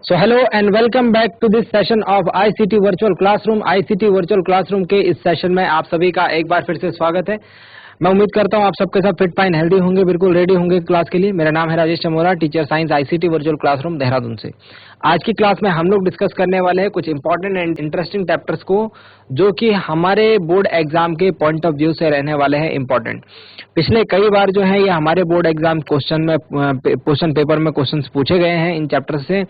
So hello and welcome back to this session of ICT virtual classroom. ICT virtual classroom के इस session में आप सभी का एक बार फिर से स्वागत है। मैं उम्मीद करता हूं आप सबके सब फिट फाइन हेल्दी होंगे, बिल्कुल रेडी होंगे क्लास के लिए। मेरा नाम है Rajesh Chamora, teacher science ICT virtual classroom Dehradun से। आज की क्लास में हम लोग डिस्कस करने वाले हैं कुछ इंपॉर्टेंट एंड इंटरेस्टिंग चैप्टर्स को, जो कि हमारे बोर्ड एग्जाम के पॉइंट ऑफ व्यू से रहने वाले हैं इंपॉर्टेंट। पिछले कई बार जो है ये हमारे बोर्ड एग्जाम क्वेश्चन पेपर में क्वेश्चंस पूछे गए हैं इन चैप्टर से,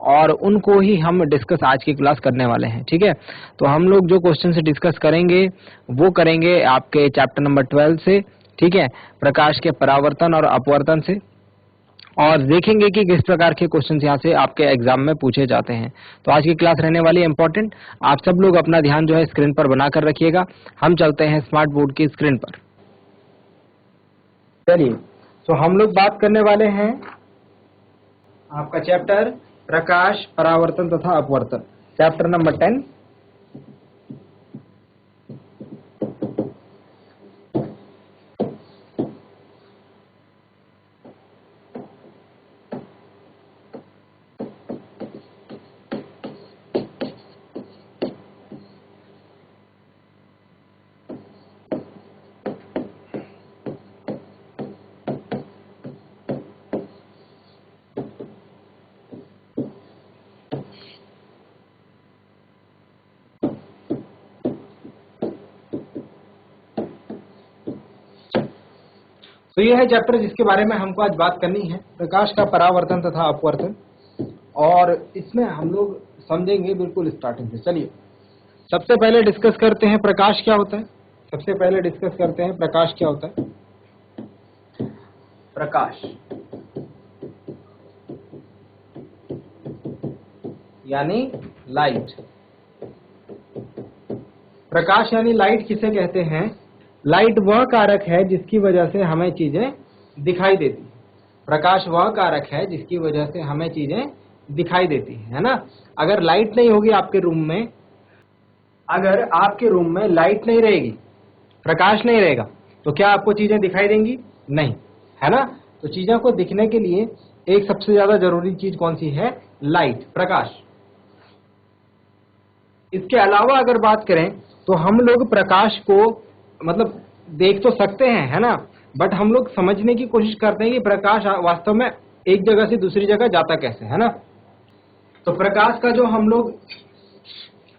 और उनको ही हम डिस्कस आज की क्लास करने वाले हैं। ठीक है, तो हम लोग जो क्वेश्चन से डिस्कस करेंगे वो करेंगे आपके चैप्टर नंबर 12 से। ठीक है, प्रकाश के परावर्तन और अपवर्तन से, और देखेंगे कि किस प्रकार के क्वेश्चंस यहाँ से आपके एग्जाम में पूछे जाते हैं। तो आज की क्लास रहने वाली है इंपॉर्टेंट। आप सब लोग अपना ध्यान जो है स्क्रीन पर बनाकर रखिएगा। हम चलते हैं स्मार्ट बोर्ड की स्क्रीन पर। चलिए, तो हम लोग बात करने वाले हैं आपका चैप्टर प्रकाश परावर्तन तथा अपवर्तन, चैप्टर नंबर 10। तो ये है चैप्टर जिसके बारे में हमको आज बात करनी है, प्रकाश का परावर्तन तथा अपवर्तन, और इसमें हम लोग समझेंगे बिल्कुल स्टार्टिंग से। चलिए, सबसे पहले डिस्कस करते हैं प्रकाश क्या होता है। सबसे पहले डिस्कस करते हैं प्रकाश क्या होता है। प्रकाश यानी लाइट। प्रकाश यानी लाइट किसे कहते हैं? लाइट वह कारक है जिसकी वजह से हमें चीजें दिखाई देती है। प्रकाश वह कारक है जिसकी वजह से हमें चीजें दिखाई देती है ना। अगर लाइट नहीं होगी आपके रूम में, अगर आपके रूम में लाइट नहीं रहेगी, प्रकाश नहीं रहेगा, तो क्या आपको चीजें दिखाई देंगी? नहीं, है ना। तो चीजों को दिखने के लिए एक सबसे ज्यादा जरूरी चीज कौन सी है? लाइट, प्रकाश। इसके अलावा अगर बात करें तो हम लोग प्रकाश को मतलब देख तो सकते हैं, है ना, बट हम लोग समझने की कोशिश करते हैं कि प्रकाश वास्तव में एक जगह से दूसरी जगह जाता कैसे, है ना। तो प्रकाश का जो हम लोग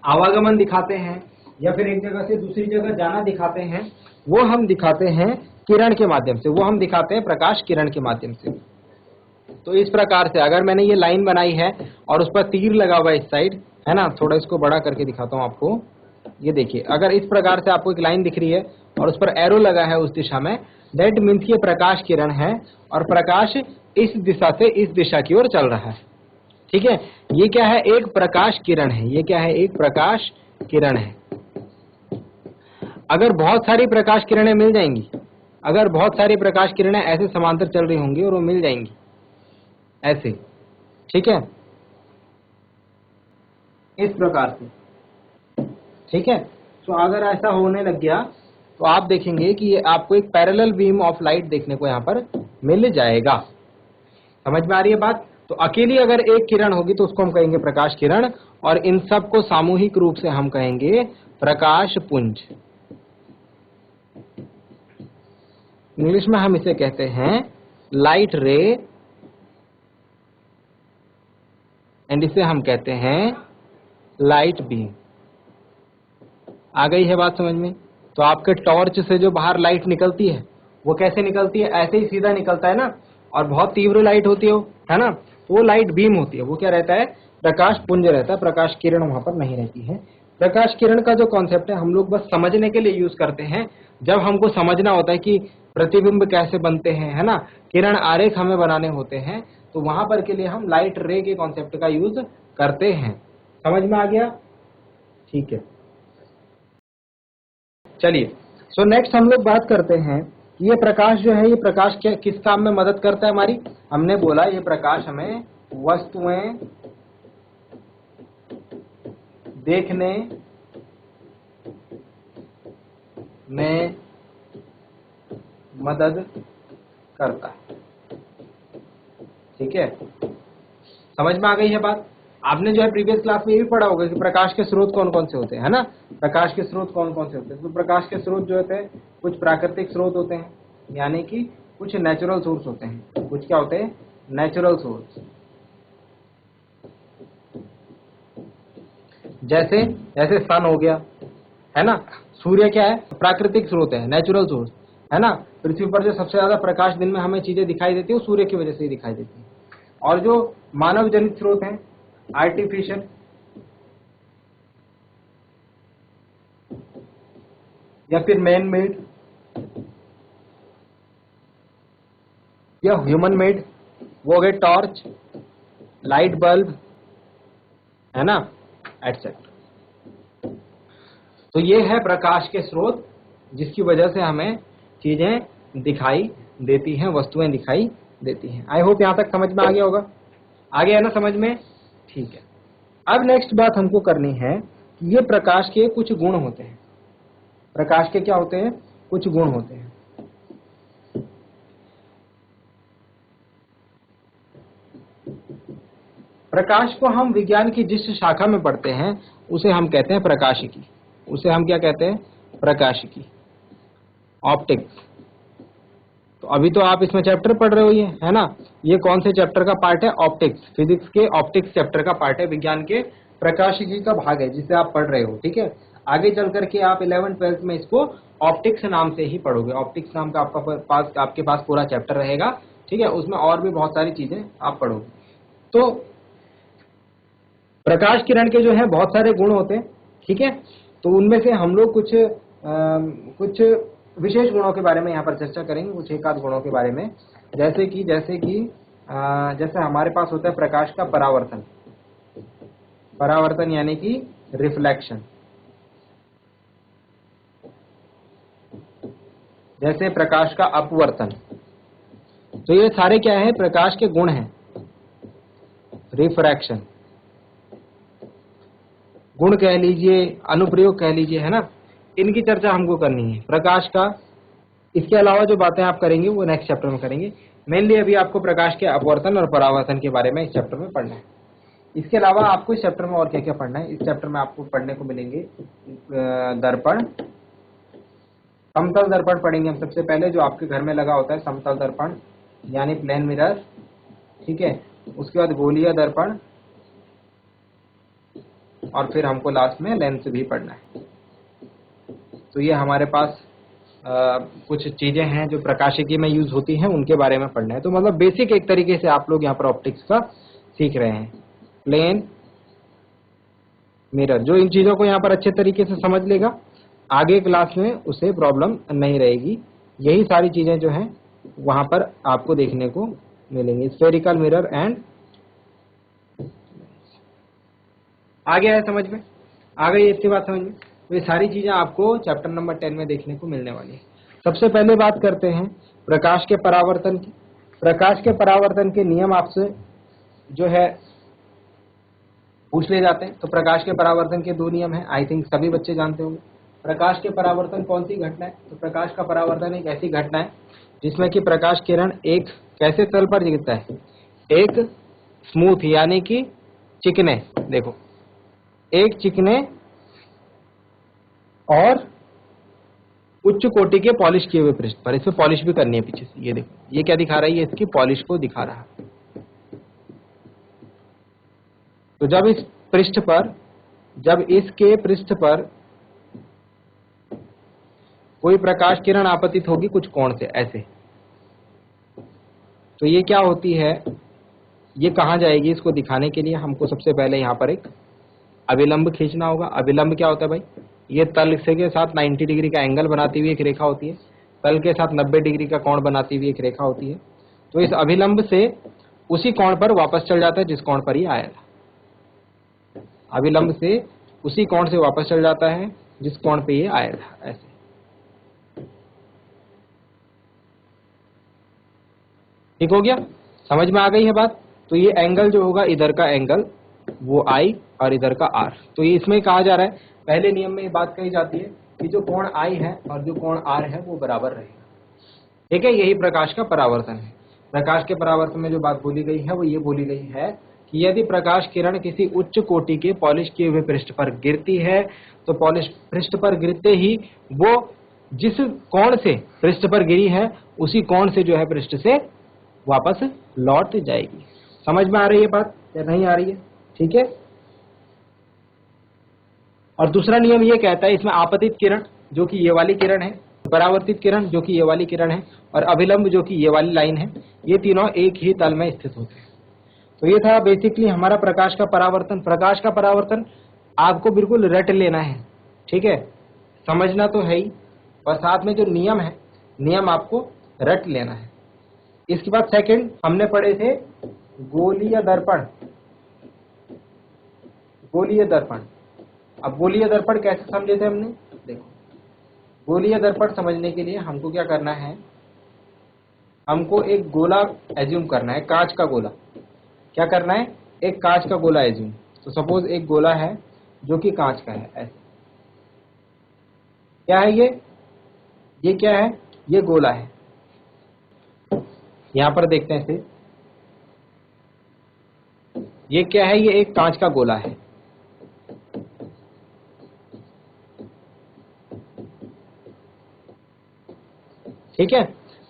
आवागमन दिखाते हैं या फिर एक जगह से दूसरी जगह जाना दिखाते हैं, वो हम दिखाते हैं किरण के माध्यम से, वो हम दिखाते हैं प्रकाश किरण के माध्यम से। तो इस प्रकार से अगर मैंने ये लाइन बनाई है और उस पर तीर लगा हुआ है इस साइड, है ना, थोड़ा इसको बड़ा करके दिखाता हूं आपको। ये देखिए, अगर इस प्रकार से आपको एक लाइन दिख रही है और उस पर एरो लगा है उस दिशा में, दैट मीन्स ये प्रकाश किरण है और प्रकाश इस दिशा से इस दिशा की ओर चल रहा है। ठीक है, ये क्या है? एक प्रकाश किरण है। ये क्या है? एक प्रकाश किरण है। अगर बहुत सारी प्रकाश किरणें मिल जाएंगी, अगर बहुत सारी प्रकाश किरणें ऐसे समांतर चल रही होंगी और वो मिल जाएंगी ऐसे, ठीक है, इस प्रकार से, ठीक है। तो अगर ऐसा होने लग गया तो आप देखेंगे कि ये आपको एक पैरेलल बीम ऑफ लाइट देखने को यहाँ पर मिल जाएगा। समझ में आ रही है बात? तो अकेली अगर एक किरण होगी तो उसको हम कहेंगे प्रकाश किरण, और इन सब को सामूहिक रूप से हम कहेंगे प्रकाश पुंज। इंग्लिश में हम इसे कहते हैं लाइट रे, एंड इसे हम कहते हैं लाइट बीम। आ गई है बात समझ में? तो आपके टॉर्च से जो बाहर लाइट निकलती है वो कैसे निकलती है? ऐसे ही सीधा निकलता है ना, और बहुत तीव्र लाइट होती है ना, तो वो लाइट बीम होती है। वो क्या रहता है? प्रकाश पुंज रहता है, प्रकाश किरण वहां पर नहीं रहती है। प्रकाश किरण का जो कॉन्सेप्ट है हम लोग बस समझने के लिए यूज करते हैं। जब हमको समझना होता है कि प्रतिबिंब कैसे बनते हैं, है ना, किरण आरेख हमें बनाने होते हैं, तो वहां पर के लिए हम लाइट रे के कॉन्सेप्ट का यूज करते हैं। समझ में आ गया? ठीक है, चलिए। सो नेक्स्ट हम लोग बात करते हैं ये प्रकाश जो है, ये प्रकाश क्या किस काम में मदद करता है हमारी? हमने बोला ये प्रकाश हमें वस्तुएं देखने में मदद करता है। ठीक है, समझ में आ गई है बात? आपने जो है प्रीवियस क्लास में ये भी पढ़ा होगा कि प्रकाश के स्रोत कौन कौन से होते हैं, है ना। प्रकाश के स्रोत कौन कौन से होते हैं। तो प्रकाश के स्रोत जो होते हैं, कुछ प्राकृतिक स्रोत होते हैं, यानी कि कुछ नेचुरल सोर्स होते हैं। कुछ क्या होते हैं, नेचुरल सोर्स। जैसे जैसे सन हो गया, है ना। सूर्य क्या है, प्राकृतिक स्रोत है, नेचुरल सोर्स, है ना। पृथ्वी पर जो सबसे ज्यादा प्रकाश दिन में हमें चीजें दिखाई देती है वो सूर्य की वजह से ही दिखाई देती है। और जो मानव जनित स्रोत हैं, आर्टिफिशियल, या फिर मैन मेड, या ह्यूमन मेड, वो हो गए टॉर्च, लाइट बल्ब, है ना, एटसेट्रा। तो ये है प्रकाश के स्रोत जिसकी वजह से हमें चीजें दिखाई देती हैं, वस्तुएं दिखाई देती हैं। आई होप यहां तक समझ में आ गया होगा। आ गया ना समझ में, ठीक है। अब नेक्स्ट बात हमको करनी है कि ये प्रकाश के कुछ गुण होते हैं। प्रकाश के क्या होते हैं, कुछ गुण होते हैं। प्रकाश को हम विज्ञान की जिस शाखा में पढ़ते हैं उसे हम कहते हैं प्रकाशिकी। उसे हम क्या कहते हैं, प्रकाशिकी, ऑप्टिक्स। तो अभी तो आप इसमें चैप्टर पढ़ रहे हो, ये है ना। ये कौन से चैप्टर का पार्ट है, ऑप्टिक्स। फिजिक्स के ऑप्टिक्स चैप्टर का पार्ट है, विज्ञान के प्रकाशिकी का भाग है जिसे आप पढ़ रहे हो, ठीक है। आगे चल करके आप 11th-12th में इसको ऑप्टिक्स नाम से ही पढ़ोगे। ऑप्टिक्स नाम का आपके पास पूरा चैप्टर रहेगा, ठीक है। उसमें और भी बहुत सारी चीजें आप पढ़ोगे। तो प्रकाश किरण के जो है बहुत सारे गुण होते हैं, ठीक है। तो उनमें से हम लोग कुछ विशेष गुणों के बारे में यहाँ पर चर्चा करेंगे, कुछ एक आध गुणों के बारे में। जैसे हमारे पास होता है प्रकाश का परावर्तन। परावर्तन यानी कि रिफ्लेक्शन। जैसे प्रकाश का अपवर्तन। तो ये सारे क्या है, प्रकाश के गुण हैं। रिफ्रैक्शन गुण कह लीजिए, अनुप्रयोग कह लीजिए, है ना। इनकी चर्चा हमको करनी है प्रकाश का। इसके अलावा जो बातें आप करेंगे वो नेक्स्ट चैप्टर में करेंगे। मेनली अभी आपको प्रकाश के अपवर्तन और परावर्तन के बारे में इस चैप्टर में पढ़ना है। इसके अलावा आपको इस चैप्टर में और क्या क्या पढ़ना है, इस चैप्टर में आपको पढ़ने को मिलेंगे दर्पण, समतल दर्पण पढ़ेंगे हम सबसे पहले, जो आपके घर में लगा होता है समतल दर्पण यानी प्लेन मिरर, ठीक है। उसके बाद गोलीय दर्पण, और फिर हमको लास्ट में लेंस भी पढ़ना है। तो ये हमारे पास कुछ चीजें हैं जो प्रकाशिकी में यूज होती हैं, उनके बारे में पढ़ना है। तो मतलब बेसिक एक तरीके से आप लोग यहाँ पर ऑप्टिक्स का सीख रहे हैं। प्लेन मिरर, जो इन चीजों को यहाँ पर अच्छे तरीके से समझ लेगा, आगे क्लास में उसे प्रॉब्लम नहीं रहेगी। यही सारी चीजें जो हैं वहां पर आपको देखने को मिलेंगी। स्फेरिकल मिरर एंड, आ गया है समझ में, आ गई इतनी बात समझ में। तो ये सारी चीजें आपको चैप्टर नंबर 10 में देखने को मिलने वाली है। सबसे पहले बात करते हैं प्रकाश के परावर्तन की। प्रकाश के परावर्तन के नियम आपसे जो है पूछ ले जाते हैं। तो प्रकाश के परावर्तन के दो नियम हैं, आई थिंक सभी बच्चे जानते होंगे। प्रकाश के परावर्तन कौन सी घटना है, तो प्रकाश का परावर्तन एक ऐसी घटना है जिसमें कि प्रकाश किरण एक कैसे तल पर गिरता है, एक स्मूथ यानी कि चिकने, देखो एक चिकने और उच्च कोटि के पॉलिश किए हुए पृष्ठ पर। इसमें पॉलिश भी करनी है पीछे से, ये देखो ये क्या दिखा रहा है, ये इसकी पॉलिश को दिखा रहा है। तो जब इसके पृष्ठ पर कोई प्रकाश किरण आपतित होगी कुछ कोण से ऐसे, तो ये क्या होती है, ये कहां जाएगी, इसको दिखाने के लिए हमको सबसे पहले यहाँ पर एक अभिलंब खींचना होगा। अभिलंब क्या होता है भाई, ये तल से के साथ 90 डिग्री का एंगल बनाती हुई एक रेखा होती है, तल के साथ 90 डिग्री का कोण बनाती हुई एक रेखा होती है। तो इस अभिलंब से उसी कोण पर वापस चल जाता है जिस कोण पर ये आया था। अभिलंब से उसी कोण से वापस चल जाता है जिस कोण पे ये आया था, ऐसे। ठीक हो गया, समझ में आ गई है बात। तो ये एंगल जो होगा, इधर का एंगल वो I और इधर का R। तो ये इसमें कहा जा रहा है, पहले नियम में ये बात कही जाती है कि जो कोण I है और जो कोण R है वो बराबर रहेगा, ठीक है। यही प्रकाश का परावर्तन है। प्रकाश के परावर्तन में जो बात बोली गई है वो ये बोली गई है कि यदि प्रकाश किरण किसी उच्च कोटि के पॉलिश किए हुए पृष्ठ पर गिरती है तो पॉलिश पृष्ठ पर गिरते ही वो जिस कोण से पृष्ठ पर गिरी है उसी कोण से जो है पृष्ठ से वापस लौट जाएगी। समझ में आ रही है बात या नहीं आ रही है? ठीक है। और दूसरा नियम ये कहता है इसमें आपतित किरण जो कि ये वाली किरण है, परावर्तित किरण जो कि ये वाली किरण है और अभिलंब जो कि ये वाली लाइन है, ये तीनों एक ही तल में स्थित होते हैं। तो ये था बेसिकली हमारा प्रकाश का परावर्तन। प्रकाश का परावर्तन आपको बिल्कुल रट लेना है, ठीक है, समझना तो है ही, और साथ में जो नियम है नियम आपको रट लेना है। इसके बाद सेकंड हमने पढ़े थे गोलीय दर्पण। गोलीय दर्पण, अब गोलीय दर्पण कैसे समझे थे हमने? देखो, गोलीय दर्पण समझने के लिए हमको क्या करना है, हमको एक गोला एज्यूम करना है, कांच का गोला। क्या करना है? एक कांच का गोला एज्यूम। तो सपोज एक गोला है जो कि कांच का है, ऐसे। क्या है ये क्या है? ये गोला है। यहां पर देखते हैं इसे, ये क्या है? ये एक कांच का गोला है। ठीक है,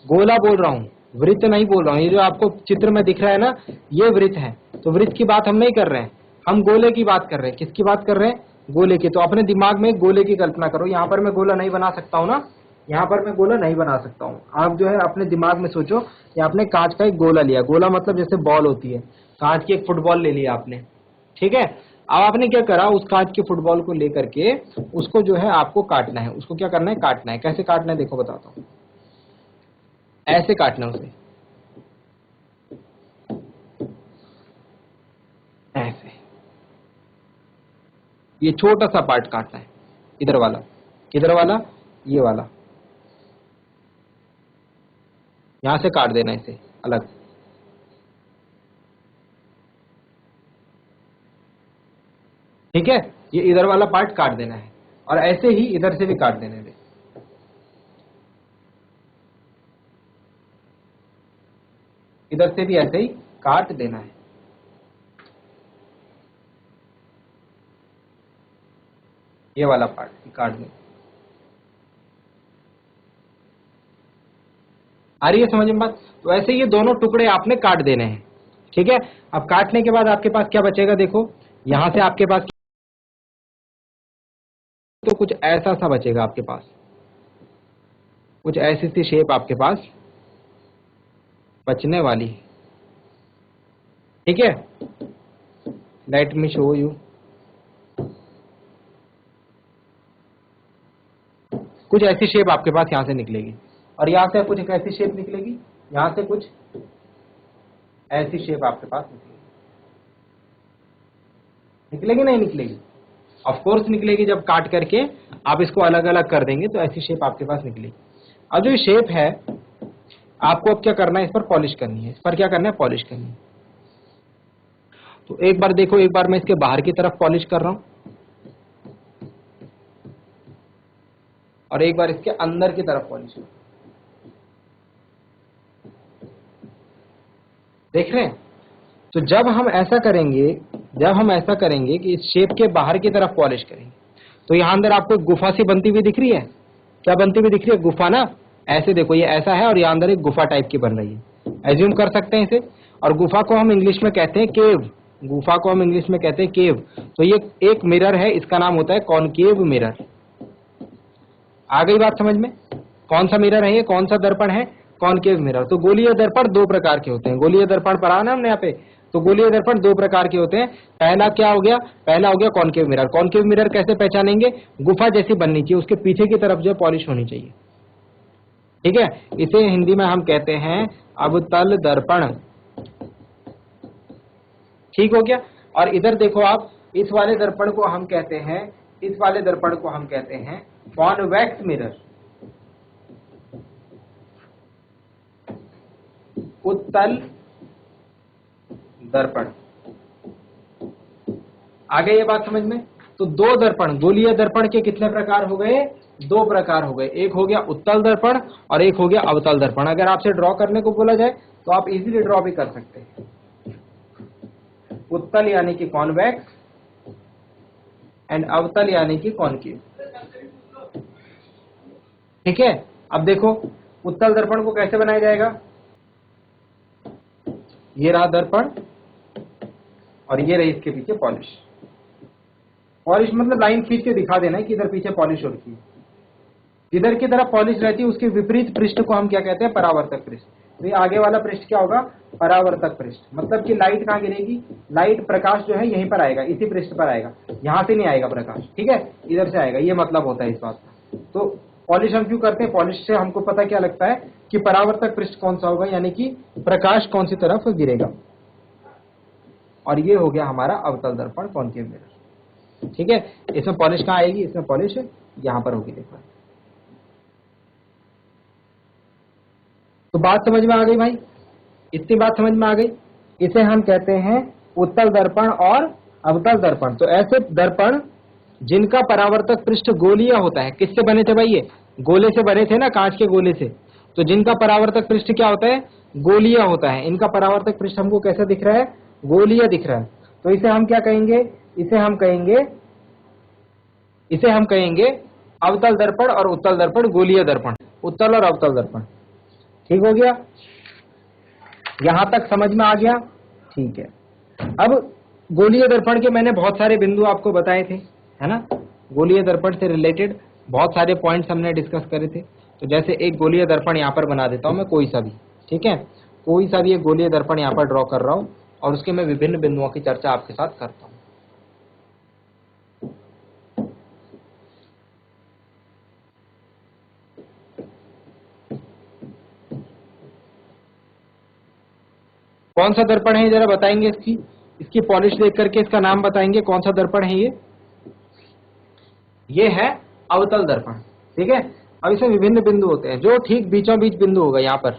गोला बोल रहा हूं, वृत्त नहीं बोल रहा हूं। ये जो आपको चित्र में दिख रहा है ना, ये वृत्त है। तो वृत्त की बात हम नहीं कर रहे हैं, हम गोले की बात कर रहे हैं। किसकी बात कर रहे हैं? गोले की। तो अपने दिमाग में गोले की कल्पना करो। यहां पर मैं गोला नहीं बना सकता हूं ना, यहां पर मैं गोला नहीं बना सकता हूं। आप जो है अपने दिमाग में सोचो कि आपने कांच का एक गोला लिया। गोला मतलब जैसे बॉल होती है, कांच की एक फुटबॉल ले लिया आपने, ठीक है। अब आपने क्या करा, उस कांच की फुटबॉल को लेकर के उसको जो है आपको काटना है। उसको क्या करना है? काटना है। कैसे काटना है देखो बताता हूं। ऐसे काटना उसे, ऐसे। ये छोटा सा पार्ट काटना है, इधर वाला। किधर वाला? ये वाला। यहां से काट देना इसे अलग। ठीक है, ये इधर वाला पार्ट काट देना है और ऐसे ही इधर से भी काट देना है। इधर से भी ऐसे ही काट देना है। ये वाला पार्ट काट देना। आ रही है समझ में बात? तो ऐसे ये दोनों टुकड़े आपने काट देने हैं। ठीक है, अब काटने के बाद आपके पास क्या बचेगा? देखो, यहां से आपके पास तो कुछ ऐसा सा बचेगा आपके पास, कुछ ऐसी सी शेप आपके पास बचने वाली है। ठीक है, लेट मी शो यू। कुछ ऐसी शेप आपके पास यहां से निकलेगी और यहां से कुछ एक ऐसी शेप निकलेगी, यहां से कुछ ऐसी शेप आपके पास निकलेगी नहीं निकलेगी? ऑफ कोर्स निकलेगी। जब काट करके आप इसको अलग अलग कर देंगे तो ऐसी शेप आपके पास निकलेगी। अब जो शेप है आपको अब क्या करना है? इस पर पॉलिश करनी है। इस पर क्या करना है? पॉलिश करनी है। तो एक बार देखो, एक बार मैं इसके बाहर की तरफ पॉलिश कर रहा हूं और एक बार इसके अंदर की तरफ पॉलिश कर। देख रहे हैं? तो जब हम ऐसा करेंगे कि इस शेप के बाहर की तरफ पॉलिश करेंगे तो यहां अंदर आपको एक गुफा सी बनती हुई दिख रही है। क्या बनती हुई दिख रही है? गुफा ना। ऐसे देखो, ये ऐसा है और यहां अंदर एक गुफा टाइप की बन रही है। एज्यूम कर सकते हैं इसे। और गुफा को हम इंग्लिश में कहते हैं केव। गुफा को हम इंग्लिश में कहते हैं केव। तो ये एक मिरर है, इसका नाम होता है कॉनकेव मिरर। आ गई बात समझ में? कौन सा मिरर है ये? कौन सा दर्पण है? Concave mirror. तो गोलीय दर्पण दो प्रकार के होते हैं। गोलीय दर्पण पढ़ा ना हमने यहाँ पे। तो गोलीय दर्पण दो प्रकार के होते हैं। पहला क्या हो गया? पहला हो गया कॉनकेव मिरर। कॉनकेव मिरर कैसे पहचानेंगे? गुफा जैसी बननी चाहिए, उसके पीछे की तरफ जो पॉलिश होनी चाहिए। ठीक है, इसे हिंदी में हम कहते हैं अवतल दर्पण। ठीक हो गया। और इधर देखो आप, इस वाले दर्पण को हम कहते हैं, इस वाले दर्पण को हम कहते हैं कॉन्वेक्स मिरर, उत्तल दर्पण। आ गई ये बात समझ में? तो दो दर्पण, गोलीय दर्पण के कितने प्रकार हो गए? दो प्रकार हो गए। एक हो गया उत्तल दर्पण और एक हो गया अवतल दर्पण। अगर आपसे ड्रॉ करने को बोला जाए तो आप इजीली ड्रॉ भी कर सकते हैं। उत्तल यानी कि कॉन्वेक्स एंड अवतल यानी कि कॉनकेव। ठीक है, अब देखो उत्तल दर्पण को कैसे बनाया जाएगा। ये रहा दर्पण और ये रही इसके पीछे पॉलिश। पॉलिश मतलब लाइन खींच के दिखा देना है कि इधर पीछे पॉलिश हो रखी है। जिधर की तरफ पॉलिश रहती है उसके विपरीत पृष्ठ को हम क्या कहते हैं, परावर्तक पृष्ठ। तो ये आगे वाला पृष्ठ क्या होगा, परावर्तक पृष्ठ। मतलब कि लाइट कहाँ गिरेगी, लाइट प्रकाश जो है यहीं पर आएगा, इसी पृष्ठ पर आएगा, यहां से नहीं आएगा प्रकाश। ठीक है, इधर से आएगा, ये मतलब होता है इस बात का। तो पॉलिश हम क्यों करते हैं, पॉलिश से हमको पता क्या लगता है कि परावर्तक पृष्ठ कौन सा होगा, यानी कि प्रकाश कौन सी तरफ गिरेगा। और ये हो गया हमारा अवतल दर्पण, कॉनकेव मिरर। ठीक है, इसमें पॉलिश कहाँ आएगी, इसमें पॉलिश यहां पर होगी। देखो तो बात समझ में आ गई भाई, इतनी बात समझ में आ गई। इसे हम कहते हैं उत्तल दर्पण और अवतल दर्पण। तो ऐसे दर्पण जिनका परावर्तक पृष्ठ गोलीय होता है, किससे बने थे भाई, ये गोले से बने थे ना, कांच के गोले से। तो जिनका परावर्तक पृष्ठ क्या होता है, गोलीय होता है। इनका परावर्तक पृष्ठ हमको कैसा दिख रहा है, गोलीय दिख रहा है। तो इसे हम क्या कहेंगे, इसे हम कहेंगे अवतल दर्पण और उत्तल दर्पण, गोलीय दर्पण, उत्तल और अवतल दर्पण। ठीक हो गया, यहां तक समझ में आ गया। ठीक है, अब गोलीय दर्पण के मैंने बहुत सारे बिंदु आपको बताए थे, है ना। गोलीय दर्पण से रिलेटेड बहुत सारे पॉइंट्स हमने डिस्कस करे थे। तो जैसे एक गोलीय दर्पण यहां पर बना देता हूं मैं, कोई सा भी, ठीक है, कोई सा भी एक गोलीय दर्पण यहां पर ड्रॉ कर रहा हूं और उसके मैं विभिन्न बिंदुओं की चर्चा आपके साथ करता हूं। कौन सा दर्पण है जरा बताएंगे, इसकी पॉलिश देख करके इसका नाम बताएंगे, कौन सा दर्पण है ये है अवतल दर्पण। ठीक है, अब इसमें विभिन्न बिंदु होते हैं। जो ठीक बीचों बीच बिंदु होगा, यहाँ पर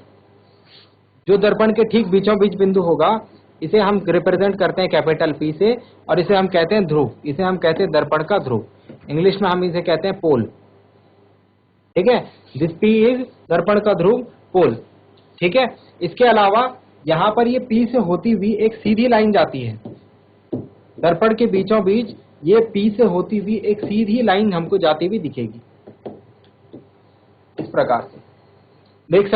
जो दर्पण के ठीक बीचों बीच बिंदु होगा, इसे हम रिप्रेजेंट करते हैं कैपिटल P से, और इसे हम कहते हैं ध्रुव। इसे हम कहते हैं दर्पण का ध्रुव, इंग्लिश में हम इसे कहते हैं पोल। ठीक है, दिस P इज दर्पण का ध्रुव, पोल। ठीक है, इसके अलावा यहां पर ये P से होती हुई एक सीधी लाइन जाती है, दर्पण के बीचों बीच ये P से होती हुई एक सीधी लाइन हमको जाती हुई दिखेगी, इस प्रकार से देख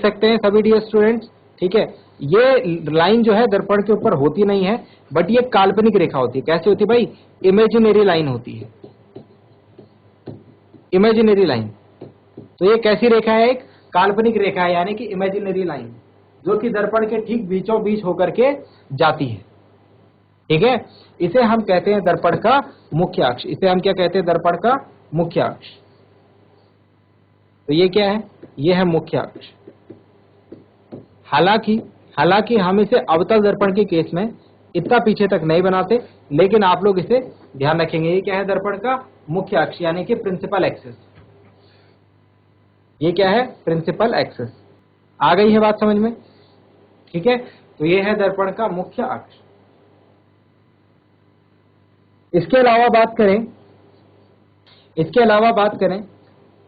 सकते हैं सभी डियर स्टूडेंट्स। ठीक है, ये लाइन जो है दर्पण के ऊपर होती नहीं है, बट ये काल्पनिक रेखा होती है। कैसे होती है भाई, इमेजिनरी लाइन होती है, इमेजिनरी लाइन। तो ये कैसी रेखा है, एक काल्पनिक रेखा है, यानी कि इमेजिनरी लाइन, जो कि दर्पण के ठीक बीचों बीच होकर के जाती है। ठीक है, इसे हम कहते हैं दर्पण का मुख्य अक्ष। इसे हम क्या कहते हैं, दर्पण का मुख्य अक्ष। तो ये क्या है, ये है मुख्य अक्ष। हालांकि हम इसे अवतल दर्पण के केस में इतना पीछे तक नहीं बनाते, लेकिन आप लोग इसे ध्यान रखेंगे। ये क्या है, दर्पण का मुख्य अक्ष, यानी कि प्रिंसिपल एक्सिस। ये क्या है, प्रिंसिपल एक्सिस। आ गई है बात समझ में। ठीक है, तो ये है दर्पण का मुख्य अक्ष। इसके अलावा बात करें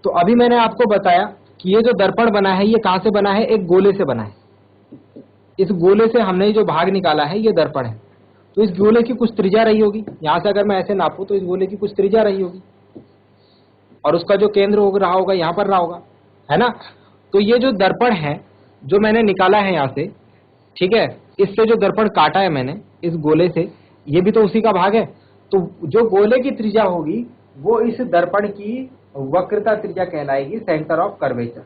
तो अभी मैंने आपको बताया कि ये जो दर्पण बना है ये कहां से बना है, एक गोले से बना है। इस गोले से हमने जो भाग निकाला है ये दर्पण है। तो इस गोले की कुछ त्रिज्या रही होगी, यहां से अगर मैं ऐसे नापूं तो इस गोले की कुछ त्रिज्या रही होगी, और उसका जो केंद्र रहा होगा यहां पर रहा होगा, है ना। तो ये जो दर्पण है जो मैंने निकाला है यहां से, ठीक है, इससे जो दर्पण काटा है मैंने इस गोले से, ये भी तो उसी का भाग है। तो जो गोले की त्रिज्या होगी वो इस दर्पण की वक्रता त्रिज्या कहलाएगी, सेंटर ऑफ कर्वेचर।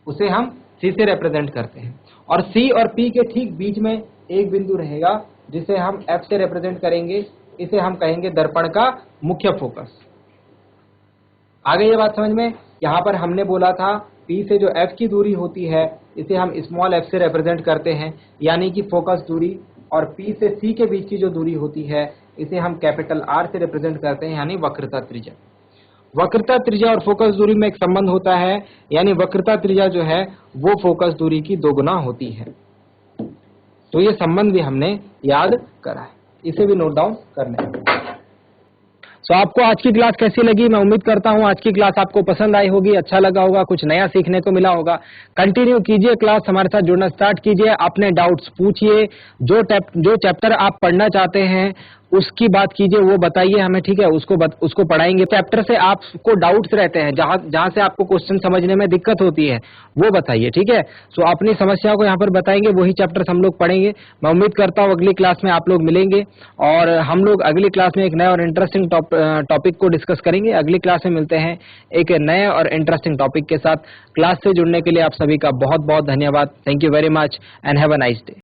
उसे हम C से रिप्रेजेंट करते हैं, और C और P के ठीक बीच में एक बिंदु रहेगा जिसे हम F से रिप्रेजेंट करेंगे। इसे हम कहेंगे दर्पण का मुख्य फोकस। आ गई ये बात समझ में। यहां पर हमने बोला था P से जो F की दूरी होती है इसे हम स्मॉल f से रिप्रेजेंट करते हैं, यानी कि फोकस दूरी, और P से C के बीच की जो दूरी होती है इसे हम कैपिटल R से रिप्रेजेंट करते हैं, यानी वक्रता त्रिज्या। वक्रता त्रिज्या और फोकस दूरी में एक संबंध होता है, यानी वक्रता त्रिज्या जो है वो फोकस दूरी की 2 गुना होती है। तो ये संबंध भी हमने याद करा है, इसे भी नोट डाउन कर लें। सो आपको आज की क्लास कैसी लगी? मैं उम्मीद करता हूँ आज की क्लास आपको पसंद आई होगी, अच्छा लगा होगा, कुछ नया सीखने को मिला होगा। कंटिन्यू कीजिए क्लास, हमारे साथ जुड़ना स्टार्ट कीजिए, अपने डाउट्स पूछिए, जो चैप्टर आप पढ़ना चाहते हैं उसकी बात कीजिए, वो बताइए हमें, ठीक है? उसको पढ़ाएंगे। चैप्टर से आपको डाउट्स रहते हैं, जहां से आपको क्वेश्चन समझने में दिक्कत होती है वो बताइए, ठीक है? सो अपनी समस्याओं को यहाँ पर बताएंगे, वही चैप्टर्स हम लोग पढ़ेंगे। मैं उम्मीद करता हूँ अगली क्लास में आप लोग मिलेंगे और हम लोग अगली क्लास में एक नए और इंटरेस्टिंग टॉपिक को डिस्कस करेंगे। अगली क्लास में मिलते हैं एक नए और इंटरेस्टिंग टॉपिक के साथ। क्लास से जुड़ने के लिए आप सभी का बहुत बहुत धन्यवाद। Thank you very much and have a nice day.